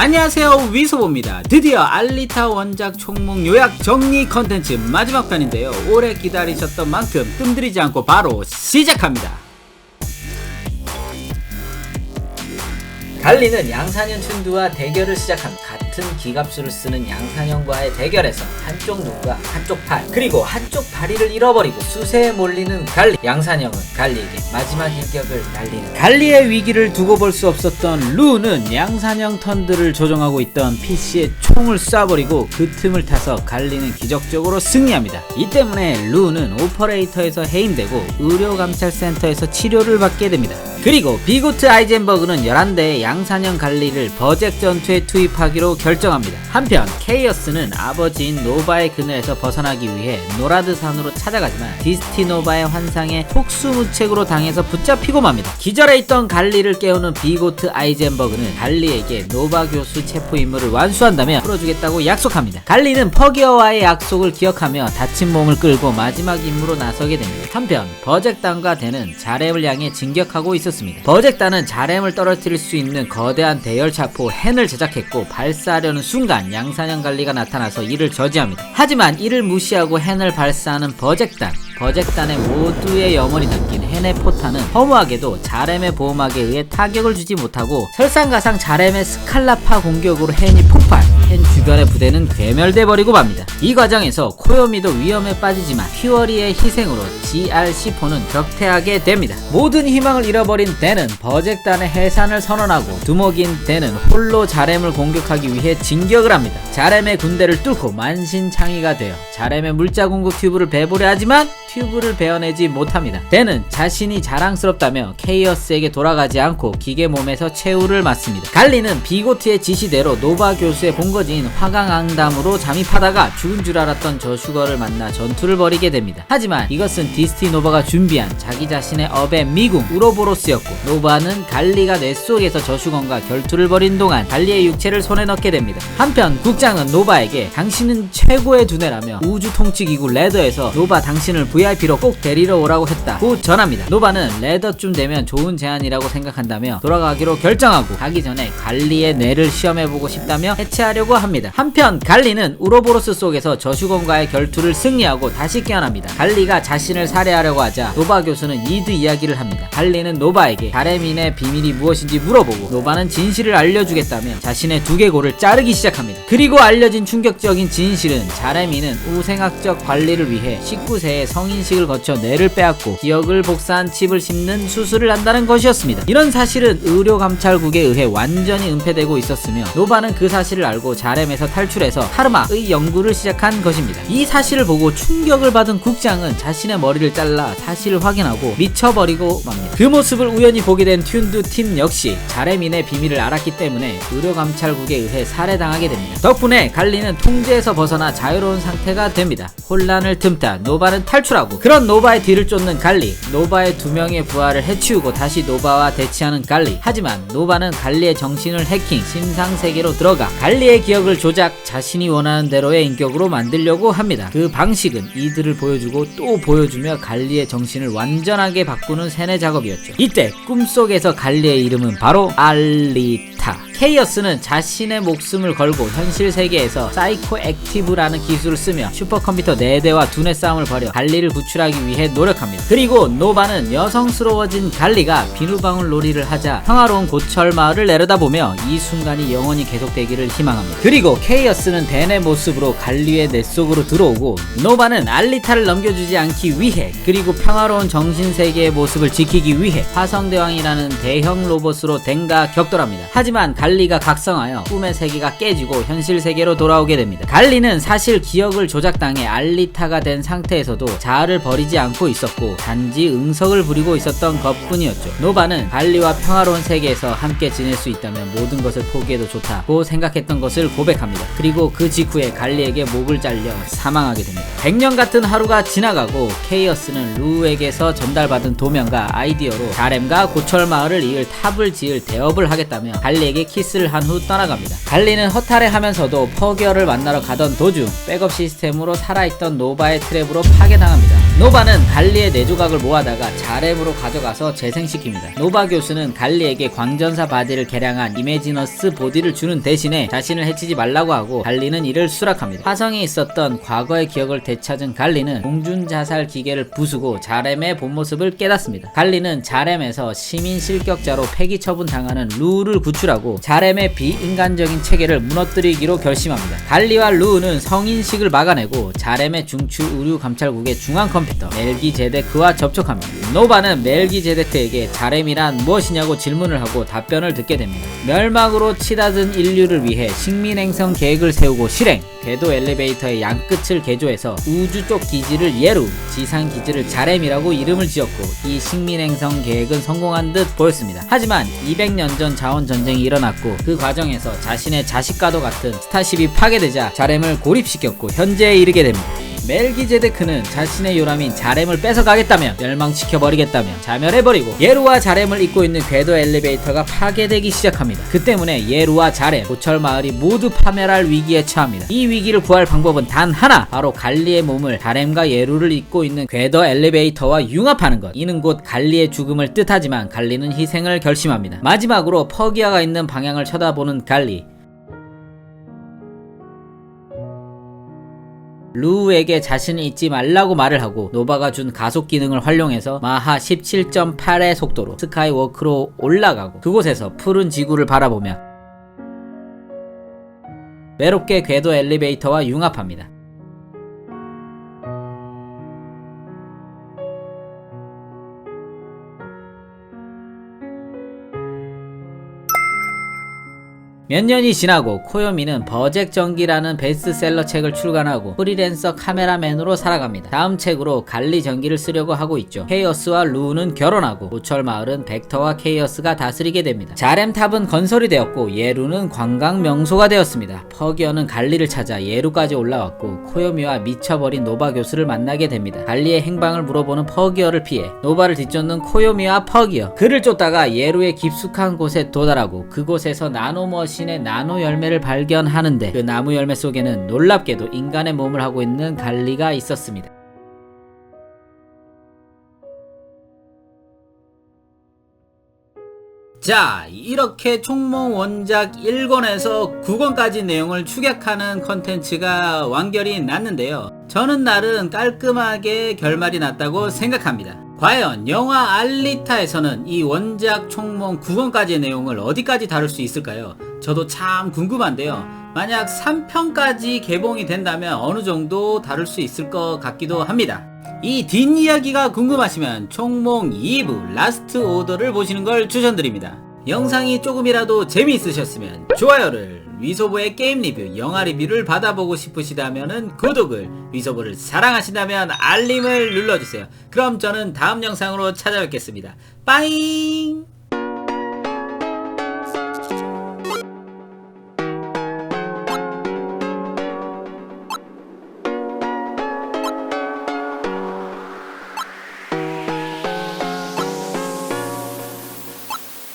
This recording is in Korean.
안녕하세요, 위소보입니다. 드디어 알리타 원작 총목 요약 정리 컨텐츠 마지막 편인데요, 오래 기다리셨던 만큼 뜸들이지 않고 바로 시작합니다. 갈리는 양산형 춘두와 대결을 시작합니다. 같은 기갑수를 쓰는 양산형과의 대결에서 한쪽 눈과 한쪽 팔, 그리고 한쪽 다리를 잃어버리고 수세에 몰리는 갈리. 양산형은 갈리에게 마지막 일격을 날리는 갈리의 위기를 두고 볼 수 없었던 루는 양산형 턴들을 조정하고 있던 PC에 총을 쏴버리고 그 틈을 타서 갈리는 기적적으로 승리합니다. 이 때문에 루는 오퍼레이터에서 해임되고 의료감찰센터에서 치료를 받게 됩니다. 그리고 비고트 아이젠버그는 11대의 양산형 갈리를 버젝 전투에 투입하기로 결정합니다. 한편 케이어스는 아버지인 노바의 그늘에서 벗어나기 위해 노라드산으로 찾아가지만 디스티노바의 환상에 속수무책으로 당해서 붙잡히고 맙니다. 기절해 있던 갈리를 깨우는 비고트 아이젠버그는 갈리에게 노바 교수 체포 임무를 완수한다면 풀어주겠다고 약속합니다. 갈리는 퍼기어와의 약속을 기억하며 다친 몸을 끌고 마지막 임무로 나서게 됩니다. 한편 버젝단과 댄은 자렘을 향해 진격하고 있었습니다. 버젝단은 자렘을 떨어뜨릴 수 있는 거대한 대열차포 헨을 제작했고 발사하려는 순간 양산형 갈리가 나타나서 이를 저지합니다. 하지만 이를 무시하고 헨을 발사하는 버젝단의 모두의 영혼이 담긴 헨의 포탄은 허무하게도 자렘의 보호막에 의해 타격을 주지 못하고 설상가상 자렘의 스칼라파 공격으로 헨이 폭발, 헨 주변의 부대는 괴멸돼 버리고 맙니다. 이 과정에서 코요미도 위험에 빠지지만 퓨어리의 희생으로 GR-C4는 격퇴하게 됩니다. 모든 희망을 잃어버린 댄은 버젝단의 해산을 선언하고 두목인 댄은 홀로 자렘을 공격하기 위해 진격을 합니다. 자렘의 군대를 뚫고 만신창이가 되어 자렘의 물자 공급 튜브를 베보려 하지만 튜브를 베어내지 못합니다. 댄은 자신이 자랑스럽다며 케이어스에게 돌아가지 않고 기계 몸에서 최후를 맞습니다. 갈리는 비고트의 지시대로 노바 교수의 본거지인 화강앙담으로 잠입하다가 죽은 줄 알았던 저슈거를 만나 전투를 벌이게 됩니다. 하지만 이것은 디스티노바가 준비한 자기 자신의 업의 미궁 우로보로스였고 노바는 갈리가 뇌 속에서 저슈건과 결투를 벌인 동안 갈리의 육체를 손에 넣게 됩니다. 한편 국장은 노바에게 당신은 최고의 두뇌라며 우주 통치기구 레더에서 노바 당신을 VIP로 꼭 데리러 오라고 했다고 전합니다. 노바는 레더쯤 되면 좋은 제안이라고 생각한다며 돌아가기로 결정하고 가기 전에 갈리의 뇌를 시험해보고 싶다며 해체하려고 합니다. 한편 갈리는 우로보로스 속에서 저슈건과의 결투를 승리하고 다시 깨어납니다. 갈리가 자신을 살해하려고 하자 노바 교수는 이드 이야기를 합니다. 갈리는 노바에게 자레민의 비밀이 무엇인지 물어보고 노바는 진실을 알려주겠다며 자신의 두개골을 자르기 시작합니다. 그리고 알려진 충격적인 진실은 자레민은 우생학적 관리를 위해 19세에 성인식을 거쳐 뇌를 빼앗고 기억을 복사한 칩을 심는 수술을 한다는 것이었습니다. 이런 사실은 의료감찰국에 의해 완전히 은폐되고 있었으며 노바는 그 사실을 알고 자렘에서 탈출해서 하르마의 연구를 시작한 것입니다. 이 사실을 보고 충격을 받은 국장은 자신의 머리를 잘라 사실을 확인하고 미쳐버리고 맙니다. 그 모습을 우연히 보게 된 튠두 팀 역시 자레민의 비밀을 알았기 때문에 의료감찰국에 의해 살해당하게 됩니다. 덕분에 갈리는 통제에서 벗어나 자유로운 상태가 됩니다. 혼란을 틈타 노바는 탈출하고 그런 노바의 뒤를 쫓는 갈리, 노바의 2명의 부하를 해치우고 다시 노바와 대치하는 갈리. 하지만 노바는 갈리의 정신을 해킹, 심상세계로 들어가 갈리의 기억을 조작, 자신이 원하는 대로의 인격으로 만들려고 합니다. 그 방식은 이들을 보여주고 또 보여주며 갈리의 정신을 완전하게 바꾸는 세뇌 작업이었죠. 이때 꿈속에서 갈리의 이름은 바로 알리타. 케이어스는 자신의 목숨을 걸고 현실 세계에서 사이코 액티브라는 기술을 쓰며 슈퍼컴퓨터 4대와 두뇌 싸움을 벌여 갈리를 구출하기 위해 노력합니다. 그리고 노바는 여성스러워진 갈리가 비누방울 놀이를 하자 평화로운 고철 마을을 내려다보며 이 순간이 영원히 계속되기를 희망합니다. 그리고 케이어스는 댄의 모습으로 갈리의 뇌 속으로 들어오고 노바는 알리타를 넘겨주지 않기 위해 그리고 평화로운 정신세계의 모습을 지키기 위해 화성대왕이라는 대형 로봇으로 댄과 격돌합니다. 하지만 갈리가 각성하여 꿈의 세계가 깨지고 현실 세계로 돌아오게 됩니다. 갈리는 사실 기억을 조작당해 알리타가 된 상태에서도 자아를 버리지 않고 있었고 단지 응석을 부리고 있었던 것뿐이었죠. 노바는 갈리와 평화로운 세계에서 함께 지낼 수 있다면 모든 것을 포기해도 좋다고 생각했던 것을 고백합니다. 그리고 그 직후에 갈리에게 목을 잘려 사망하게 됩니다. 100년 같은 하루가 지나가고 케이어스는 루에게서 전달받은 도면과 아이디어로 자렘과 고철마을을 이을 탑을 지을 대업을 하겠다며 갈리에게 키스를 한 후 떠나갑니다. 갈리는 허탈해하면서도 퍼기어를 만나러 가던 도중 백업 시스템으로 살아있던 노바의 트랩으로 파괴당합니다. 노바는 갈리의 뇌조각을 모아다가 자렘으로 가져가서 재생시킵니다. 노바 교수는 갈리에게 광전사 바디를 개량한 이매지너스 보디를 주는 대신에 자신을 해치지 말라고 하고 갈리는 이를 수락합니다. 화성에 있었던 과거의 기억을 되찾은 갈리는 공준자살 기계를 부수고 자렘의 본모습을 깨닫습니다. 갈리는 자렘에서 시민 실격자로 폐기 처분당하는 루를 구출하고 자렘의 비인간적인 체계를 무너뜨리기로 결심합니다. 갈리와 루는 성인식을 막아내고 자렘의 중추 의류 감찰국의 중앙 컴퓨터 멜기제데크와 접촉합니다. 노바는 멜기제데크에게 자렘이란 무엇이냐고 질문을 하고 답변을 듣게 됩니다. 멸망으로 치닫은 인류를 위해 식민행성 계획을 세우고 실행, 궤도 엘리베이터의 양끝을 개조해서 우주 쪽 기지를 예루, 지상 기지를 자렘이라고 이름을 지었고 이 식민행성 계획은 성공한 듯 보였습니다. 하지만 200년 전 자원전쟁이 일어났고 그 과정에서 자신의 자식과도 같은 스타쉽이 파괴되자 자렘을 고립시켰고 현재에 이르게 됩니다. 멜기제데크는 자신의 요람인 자렘을 뺏어가겠다며 멸망시켜버리겠다며 자멸해버리고 예루와 자렘을 잇고 있는 궤도 엘리베이터가 파괴되기 시작합니다. 그 때문에 예루와 자렘, 고철마을이 모두 파멸할 위기에 처합니다. 이 위기를 구할 방법은 단 하나, 바로 갈리의 몸을 자렘과 예루를 잇고 있는 궤도 엘리베이터와 융합하는 것. 이는 곧 갈리의 죽음을 뜻하지만 갈리는 희생을 결심합니다. 마지막으로 퍼기아가 있는 방향을 쳐다보는 갈리, 루에게 자신을 잊지 말라고 말을 하고 노바가 준 가속 기능을 활용해서 마하 17.8의 속도로 스카이워크로 올라가고 그곳에서 푸른 지구를 바라보며 외롭게 궤도 엘리베이터와 융합합니다. 몇 년이 지나고 코요미는 버젝 전기라는 베스트셀러 책을 출간하고 프리랜서 카메라맨으로 살아갑니다. 다음 책으로 갈리 전기를 쓰려고 하고 있죠. 케이어스와 루는 결혼하고 고철마을은 벡터와 케이어스가 다스리게 됩니다. 자렘탑은 건설이 되었고 예루는 관광 명소가 되었습니다. 퍼기어는 갈리를 찾아 예루까지 올라왔고 코요미와 미쳐버린 노바 교수를 만나게 됩니다. 갈리의 행방을 물어보는 퍼기어를 피해 노바를 뒤쫓는 코요미와 퍼기어, 그를 쫓다가 예루의 깊숙한 곳에 도달하고 그곳에서 나노머신의 나노 열매를 발견하는데 그 나무 열매 속에는 놀랍게도 인간의 몸을 하고 있는 갈리가 있었습니다. 자, 이렇게 총몽 원작 1권에서 9권까지 내용을 축약하는 컨텐츠가 완결이 났는데요. 저는 나름 깔끔하게 결말이 났다고 생각합니다. 과연 영화 알리타에서는 이 원작 총몽 9권까지의 내용을 어디까지 다룰 수 있을까요? 저도 참 궁금한데요. 만약 3편까지 개봉이 된다면 어느 정도 다룰 수 있을 것 같기도 합니다. 이 뒷이야기가 궁금하시면 총몽 2부 라스트 오더를 보시는 걸 추천드립니다. 영상이 조금이라도 재미있으셨으면 좋아요를, 위소보의 게임 리뷰, 영화 리뷰를 받아보고 싶으시다면 구독을, 위소보를 사랑하신다면 알림을 눌러주세요. 그럼 저는 다음 영상으로 찾아뵙겠습니다. 빠잉!